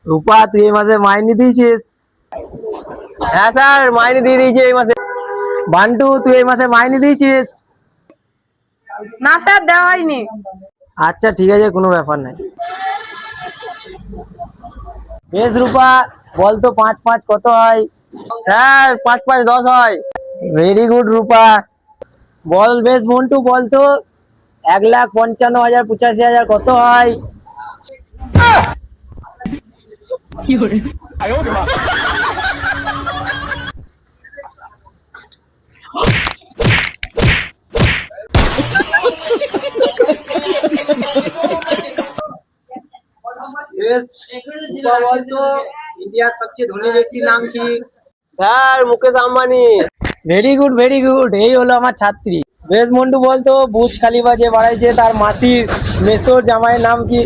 রূপা তুই এই মাসে মাইনে দিয়েছিস? হ্যাঁ স্যার, মাইনে দিয়ে দিয়েছি এই মাসে। বান্টু তুই এই মাসে মাইনে দিয়েছিস? না স্যার, দেওয়া হয়নি। আচ্ছা ঠিক আছে, কোনো ব্যাপার নাই। বেশ রূপা, বলতো 5 5 কত হয়? স্যার 5 5 10 হয়। ভেরি গুড রূপা। বল বেশ মন্টু, বলতো 1,55,000 85,000 কত হয়? রূপা বলতো ইন্ডিয়ার সবচেয়ে ধনী ব্যক্তির নাম কি? Sir Mukesh Ambani. Very good very good, এই হলো আমার ছাত্রী। বেশ মন্টু, বলতো বুর্জ খালিফা যে বাড়াইছে তার মাসির মেসোর জামাইয়ের নাম কি?